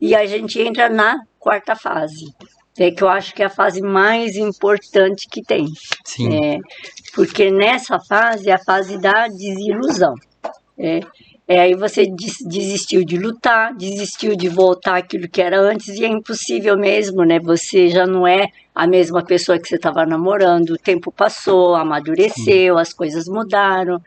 e a gente entra na quarta fase, que eu acho que é a fase mais importante que tem. Sim. Porque nessa fase é a fase da desilusão. É, aí você desistiu de lutar, desistiu de voltar àquilo que era antes, e é impossível mesmo, né? Você já não é a mesma pessoa que você estava namorando, o tempo passou, amadureceu, as coisas mudaram.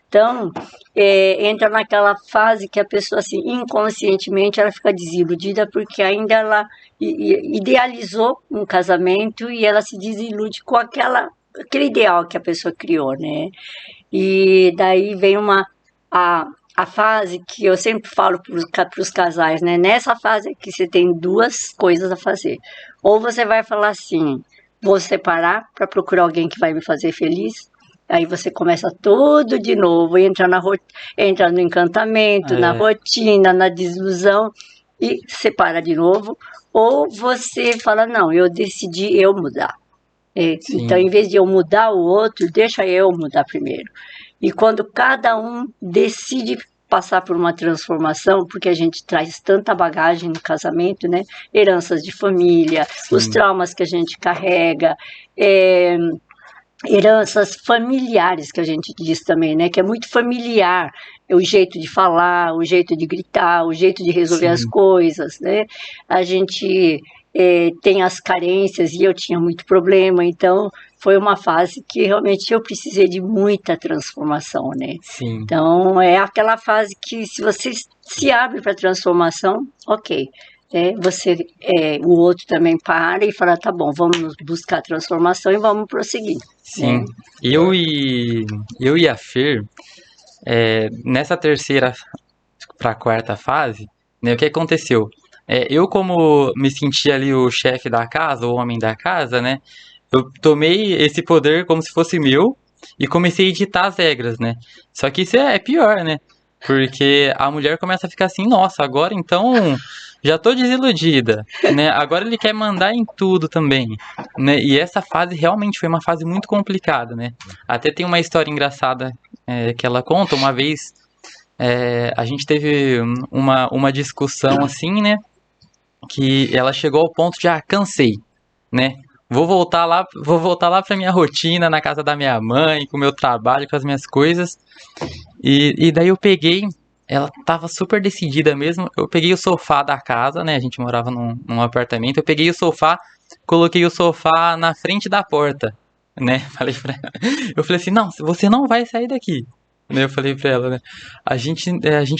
Então, entra naquela fase que a pessoa, assim, inconscientemente, ela fica desiludida porque ainda ela idealizou um casamento e ela se desilude com aquele ideal que a pessoa criou, né? E daí vem a fase que eu sempre falo para os casais, né? Nessa fase aqui você tem duas coisas a fazer. Ou você vai falar assim, vou separar para procurar alguém que vai me fazer feliz. Aí você começa tudo de novo, entra no encantamento, na rotina, na desilusão e separa de novo. Ou você fala, não, eu decidi eu mudar. Então, em vez de eu mudar o outro, deixa eu mudar primeiro. E quando cada um decide passar por uma transformação, porque a gente traz tanta bagagem no casamento, né? Heranças de família, os traumas que a gente carrega, heranças familiares que a gente diz também, né? Que é muito familiar, o jeito de falar, o jeito de gritar, o jeito de resolver as coisas, né? A gente tem as carências e eu tinha muito problema, então foi uma fase que realmente eu precisei de muita transformação, né? Sim. Então é aquela fase que se você se abre para transformação, ok. O outro também para e fala, tá bom, vamos buscar a transformação e vamos prosseguir. Sim. Né? Eu e a Fer, nessa terceira para a quarta fase, né, o que aconteceu? Eu, como me sentia ali o chefe da casa, o homem da casa, né? Eu tomei esse poder como se fosse meu e comecei a editar as regras, né? Só que isso é pior, né? Porque a mulher começa a ficar assim, nossa, agora então já tô desiludida, né? Agora ele quer mandar em tudo também, né? E essa fase realmente foi uma fase muito complicada, né? Até tem uma história engraçada que ela conta. Uma vez a gente teve uma discussão assim, né? Que ela chegou ao ponto de, cansei, né? Vou voltar lá pra minha rotina, na casa da minha mãe, com o meu trabalho, com as minhas coisas. E daí eu peguei, ela tava super decidida mesmo. Eu peguei o sofá da casa, né? A gente morava num apartamento. Eu peguei o sofá, coloquei o sofá na frente da porta, né? Eu falei assim, não, você não vai sair daqui. Né, eu falei pra ela, né? A gente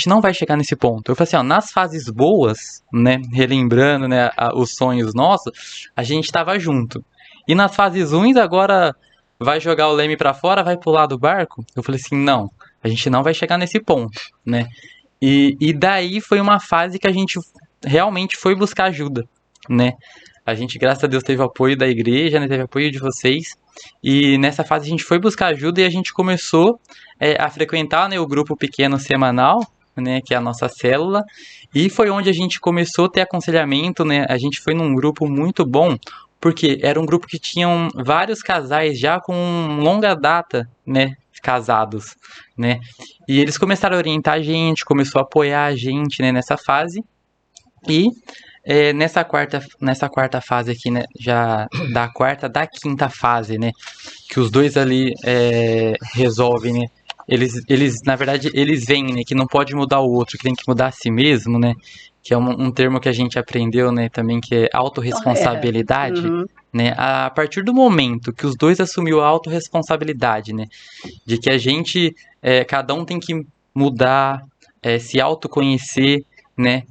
não vai chegar nesse ponto. Eu falei assim, ó, nas fases boas, né? Relembrando, né, os sonhos nossos, a gente tava junto. E nas fases ruins, agora vai jogar o leme pra fora, vai pular do barco? Eu falei assim, não, a gente não vai chegar nesse ponto, né? E daí foi uma fase que a gente realmente foi buscar ajuda, né? A gente, graças a Deus, teve o apoio da igreja, né? Teve apoio de vocês. E nessa fase a gente foi buscar ajuda e a gente começou a frequentar, né, o grupo pequeno semanal, né, que é a nossa célula. E foi onde a gente começou a ter aconselhamento, né? A gente foi num grupo muito bom, porque era um grupo que tinham vários casais já com longa data, né, casados, né? E eles começaram a orientar a gente, começou a apoiar a gente, né, nessa fase. E nessa quarta fase aqui, né, já da quinta fase, né, que os dois ali resolvem, né, eles, na verdade, eles veem, né, que não pode mudar o outro, que tem que mudar a si mesmo, né, que é um termo que a gente aprendeu, né, também, que é autorresponsabilidade, né, a partir do momento que os dois assumiu a autorresponsabilidade, né, de que a gente, cada um tem que mudar, se autoconhecer, né,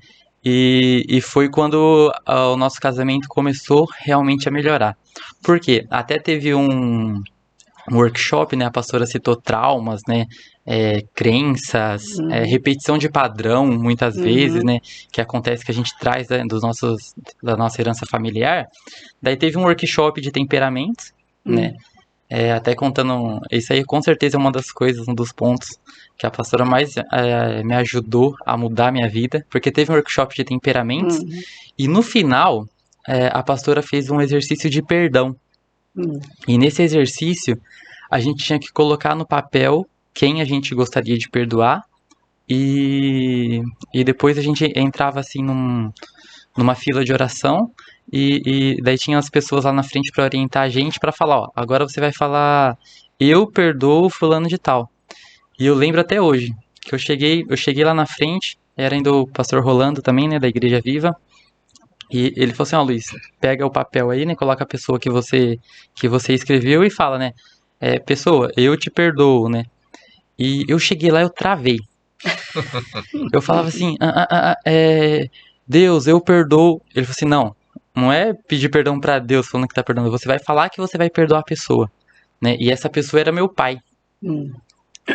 e foi quando o nosso casamento começou realmente a melhorar. Por quê? Até teve um workshop, né? A pastora citou traumas, né? Crenças, repetição de padrão, muitas vezes, né? Que acontece, que a gente traz, né, da nossa herança familiar. Daí teve um workshop de temperamentos, né? Até contando, isso aí com certeza é uma das coisas, um dos pontos que a pastora mais me ajudou a mudar a minha vida, porque teve um workshop de temperamentos e no final a pastora fez um exercício de perdão. E nesse exercício a gente tinha que colocar no papel quem a gente gostaria de perdoar e depois a gente entrava assim numa fila de oração, e daí tinha as pessoas lá na frente para orientar a gente, para falar, ó, agora você vai falar, eu perdoo fulano de tal. E eu lembro até hoje, que eu cheguei lá na frente, era ainda o pastor Rolando também, né, da Igreja Viva, e ele falou assim, ó, Luiz, pega o papel aí, né, coloca a pessoa que você escreveu e fala, né, pessoa, eu te perdoo, né. E eu cheguei lá, eu travei. Eu falava assim, Deus, eu perdoo. Ele falou assim, não é pedir perdão pra Deus falando que tá perdoando, você vai falar que você vai perdoar a pessoa, né? E essa pessoa era meu pai. Hum.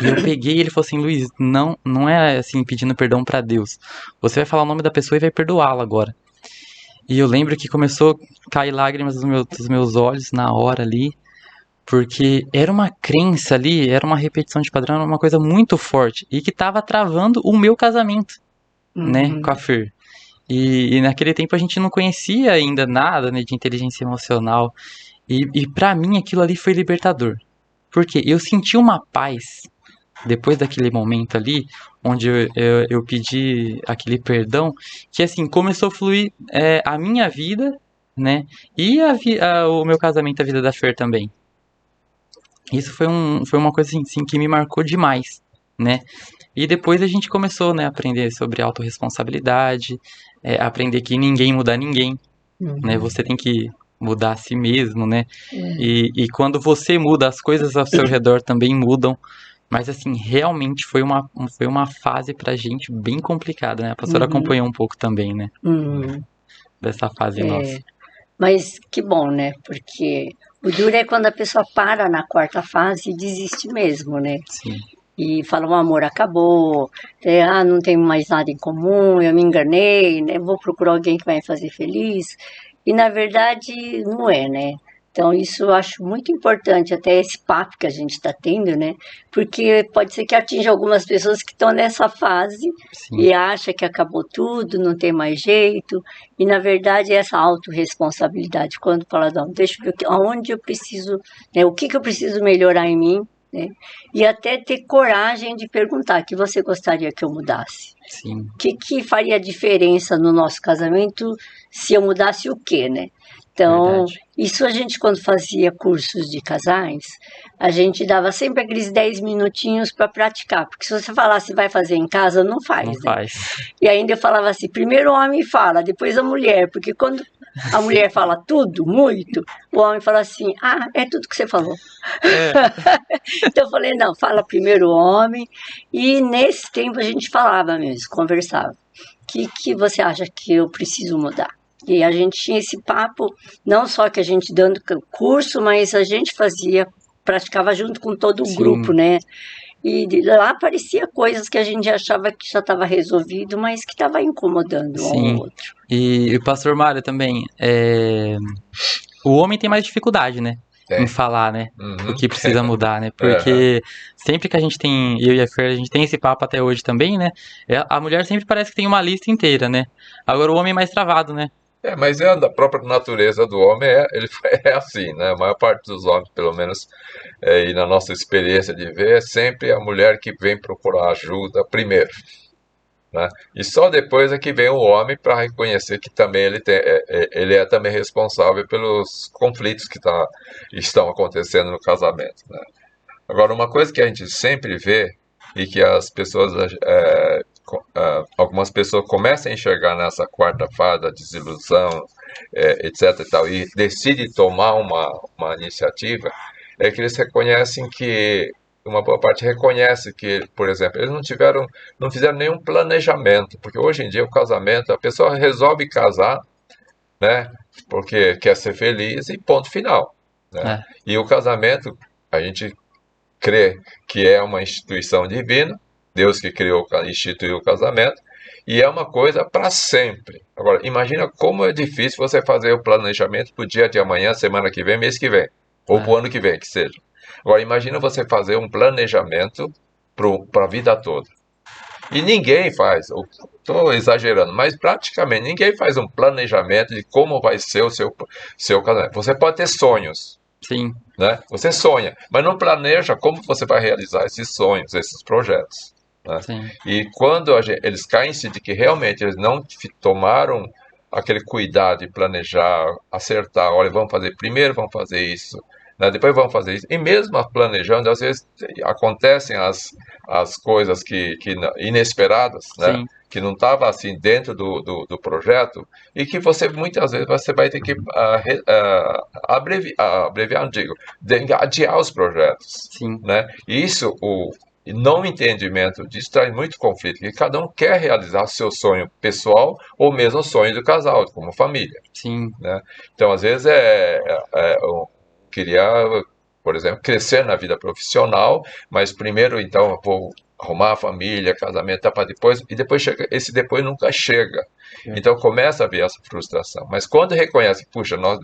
E eu peguei e ele falou assim, Luiz, não é assim pedindo perdão pra Deus. Você vai falar o nome da pessoa e vai perdoá-la agora. E eu lembro que começou a cair lágrimas dos meus olhos na hora ali, porque era uma crença ali, era uma repetição de padrão, era uma coisa muito forte e que tava travando o meu casamento, né, com a Fer. E naquele tempo a gente não conhecia ainda nada, né, de inteligência emocional. E para mim aquilo ali foi libertador. Porque eu senti uma paz depois daquele momento ali, onde eu pedi aquele perdão, que assim, começou a fluir a minha vida, né, e o meu casamento, a vida da Fer também. Isso foi uma coisa assim, que me marcou demais, né? E depois a gente começou, né, a aprender sobre autorresponsabilidade, aprender que ninguém muda ninguém, né? Você tem que mudar a si mesmo, né? E quando você muda, as coisas ao seu redor também mudam. Mas assim, realmente foi uma fase pra gente bem complicada, né? A pastora acompanhou um pouco também, né? Dessa fase nossa. Mas que bom, né? Porque o duro é quando a pessoa para na quarta fase e desiste mesmo, né? Sim. E fala, o amor acabou, não tem mais nada em comum, eu me enganei, né? Vou procurar alguém que vai me fazer feliz. E na verdade não é, né? Então isso eu acho muito importante, até esse papo que a gente está tendo, né? Porque pode ser que atinja algumas pessoas que estão nessa fase. Sim. E acha que acabou tudo, não tem mais jeito. E na verdade essa autorresponsabilidade, quando fala, não, deixa eu ver aonde eu preciso, né? O que eu preciso melhorar em mim, né? E até ter coragem de perguntar: o que você gostaria que eu mudasse? Sim. O que faria diferença no nosso casamento se eu mudasse o quê, né? Então, Verdade. isso a gente, quando fazia cursos de casais, a gente dava sempre aqueles 10 minutinhos para praticar, porque se você falasse vai fazer em casa, não faz, Não né? faz. E ainda eu falava assim, primeiro o homem fala, depois a mulher, porque quando a mulher fala tudo, muito, o homem fala assim, é tudo que você falou. Então eu falei, não, fala primeiro o homem, e nesse tempo a gente falava mesmo, conversava. O que você acha que eu preciso mudar? E a gente tinha esse papo, não só que a gente dando curso, mas a gente praticava junto com todo o Sim. grupo, né? E lá aparecia coisas que a gente achava que já estava resolvido, mas que estava incomodando um Sim. ao outro. E o pastor Mário também, o homem tem mais dificuldade, né? Em falar, né? O que precisa mudar, né? Porque sempre que a gente tem, eu e a Fer, a gente tem esse papo até hoje também, né? A mulher sempre parece que tem uma lista inteira, né? Agora o homem é mais travado, né? Mas é da própria natureza do homem, ele é assim, né? A maior parte dos homens, pelo menos, e na nossa experiência de ver, é sempre a mulher que vem procurar ajuda primeiro, né? E só depois é que vem o homem para reconhecer que também ele é também responsável pelos conflitos que estão acontecendo no casamento, né? Agora, uma coisa que a gente sempre vê e que as pessoas, algumas pessoas começam a enxergar nessa quarta fase da desilusão, etc. E tal, e decidem tomar uma iniciativa, é que eles reconhecem que uma boa parte reconhece que, por exemplo, eles não fizeram nenhum planejamento, porque hoje em dia o casamento, a pessoa resolve casar, né, porque quer ser feliz e ponto final, né? E o casamento, a gente crê que é uma instituição divina, Deus que instituiu o casamento, e é uma coisa para sempre. Agora, imagina como é difícil você fazer o planejamento para o dia de amanhã, semana que vem, mês que vem, ou para o ano que vem, que seja. Agora, imagina você fazer um planejamento para a vida toda. E ninguém faz, estou exagerando, mas praticamente ninguém faz um planejamento de como vai ser o seu casamento. Você pode ter sonhos. Sim. Né? Você sonha, mas não planeja como você vai realizar esses sonhos, esses projetos. Né? Sim. E quando eles caem-se de que realmente eles não tomaram aquele cuidado de planejar, acertar, olha, primeiro vamos fazer isso, né, depois vamos fazer isso, e mesmo planejando, às vezes acontecem as coisas inesperadas, né, Sim, que não estava assim dentro do projeto, e que muitas vezes você vai ter que abreviar, não digo, adiar os projetos, sim, né? E isso, o não entendimento disso traz muito conflito, porque cada um quer realizar seu sonho pessoal ou mesmo o sonho do casal, como família, sim, né? Então, às vezes, eu queria, por exemplo, crescer na vida profissional, mas primeiro, então, eu vou arrumar a família, casamento, para depois, e depois esse depois nunca chega. Então começa a haver essa frustração. Mas quando reconhece, puxa, nós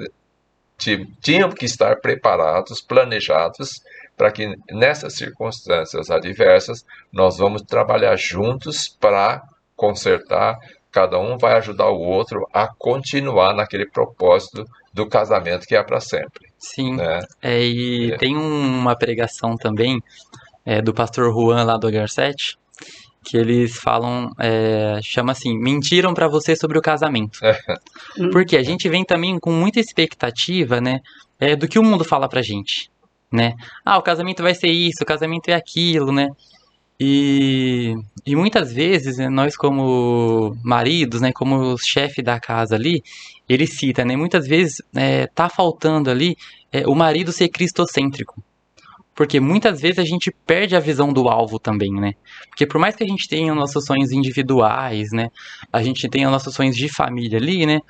tínhamos que estar preparados, planejados, para que nessas circunstâncias adversas nós vamos trabalhar juntos para consertar. Cada um vai ajudar o outro a continuar naquele propósito do casamento que é para sempre, sim. né? E tem uma pregação também do pastor Juan lá do H7, que eles falam, chama assim, mentiram pra você sobre o casamento. Porque a gente vem também com muita expectativa, né, do que o mundo fala pra gente, né? Ah, o casamento vai ser isso, o casamento é aquilo, né? E muitas vezes, né, nós como maridos, né, como chefe da casa ali, ele cita, né, muitas vezes tá faltando ali o marido ser cristocêntrico. Porque muitas vezes a gente perde a visão do alvo também, né? Porque por mais que a gente tenha nossos sonhos individuais, né? A gente tenha nossos sonhos de família ali, né?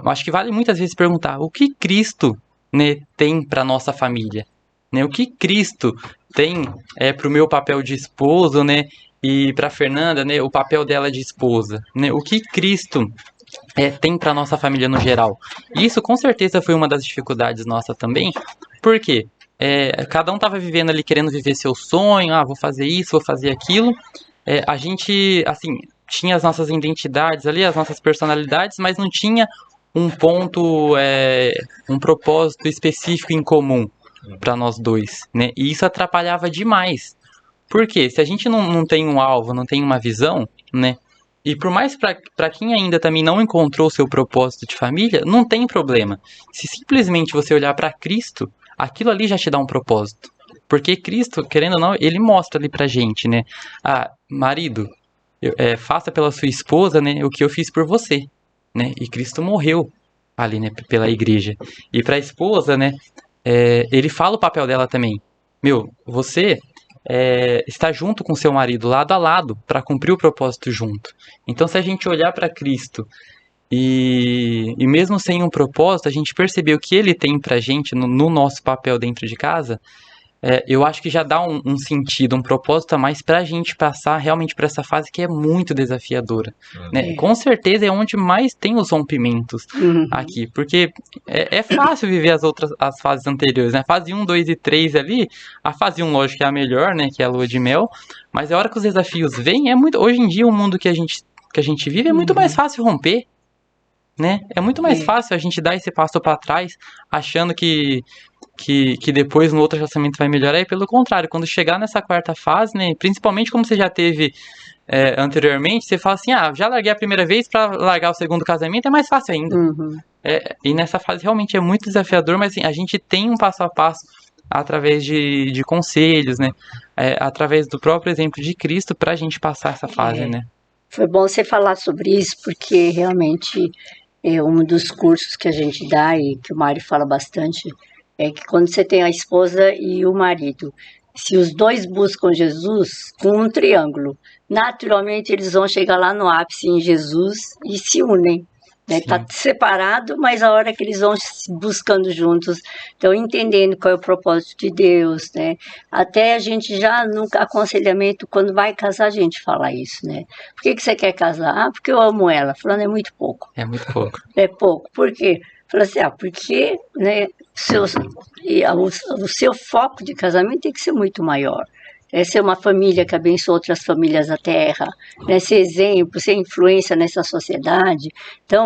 Acho que vale muitas vezes perguntar o que Cristo, né, tem para nossa família, né? O que Cristo tem para o meu papel de esposo, né? E para Fernanda, né? O papel dela de esposa, né? O que Cristo tem para nossa família no geral. E isso com certeza foi uma das dificuldades nossa também. Por quê? Cada um estava vivendo ali, querendo viver seu sonho, vou fazer isso, vou fazer aquilo. A gente, assim, tinha as nossas identidades ali, as nossas personalidades, mas não tinha um ponto, um propósito específico em comum para nós dois, né? E isso atrapalhava demais. Por quê? Se a gente não tem um alvo, não tem uma visão, né? E por mais para quem ainda também não encontrou o seu propósito de família, não tem problema. Se simplesmente você olhar para Cristo, aquilo ali já te dá um propósito. Porque Cristo, querendo ou não, ele mostra ali pra gente, né? Marido, faça pela sua esposa, né, o que eu fiz por você, né? E Cristo morreu ali, né, pela igreja. E pra esposa, né, ele fala o papel dela também. Você está junto com seu marido, lado a lado, para cumprir o propósito junto. Então, se a gente olhar para Cristo e mesmo sem um propósito, a gente perceber o que ele tem pra gente no nosso papel dentro de casa, eu acho que já dá um sentido, um propósito a mais pra gente passar realmente por essa fase que é muito desafiadora, né? Com certeza é onde mais tem os rompimentos aqui, porque é fácil viver as fases anteriores, né? Fase 1, 2 e 3 ali, a fase 1, lógico, que é a melhor, né? Que é a lua de mel, mas a hora que os desafios vêm, hoje em dia o mundo que a gente vive é muito mais fácil romper, né? É muito mais fácil a gente dar esse passo para trás, achando que depois no outro relacionamento vai melhorar, e pelo contrário, quando chegar nessa quarta fase, né, principalmente como você já teve anteriormente, você fala assim, já larguei a primeira vez, para largar o segundo casamento é mais fácil ainda. E nessa fase realmente é muito desafiador, mas assim, a gente tem um passo a passo através de conselhos, né, através do próprio exemplo de Cristo pra gente passar essa fase, né. Foi bom você falar sobre isso, porque realmente um dos cursos que a gente dá e que o Mário fala bastante é que quando você tem a esposa e o marido, se os dois buscam Jesus com um triângulo, naturalmente eles vão chegar lá no ápice em Jesus e se unem. Tá separado, mas a hora que eles vão se buscando juntos, estão entendendo qual é o propósito de Deus, né? Até a gente já no aconselhamento, quando vai casar, a gente fala isso, né? Por que você quer casar? Porque eu amo ela. Falando, é muito pouco. É muito pouco. É pouco. Por quê? Falou assim, porque, né, o seu foco de casamento tem que ser muito maior. Ser uma família que abençoa outras famílias da terra, né, ser exemplo, ser influência nessa sociedade.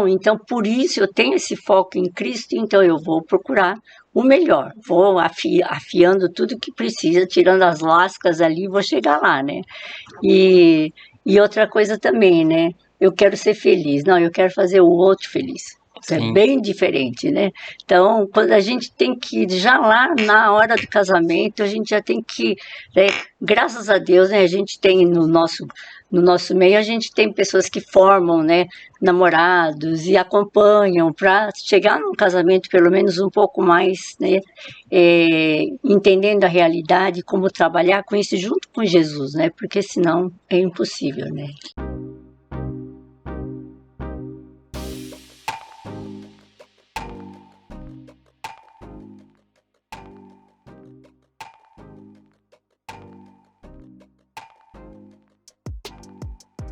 Então, por isso eu tenho esse foco em Cristo, então eu vou procurar o melhor. Vou afiando tudo que precisa, tirando as lascas ali, vou chegar lá, né? E outra coisa também, né? eu quero ser feliz. Não, eu quero fazer o outro feliz. Isso é Sim. bem diferente, né? Então, quando a gente tem que, já lá na hora do casamento, a gente já tem que, né, graças a Deus, né, a gente tem no nosso meio, a gente tem pessoas que formam, né, namorados e acompanham para chegar num casamento pelo menos um pouco mais, né, entendendo a realidade, como trabalhar com isso junto com Jesus, né? Porque senão é impossível, né?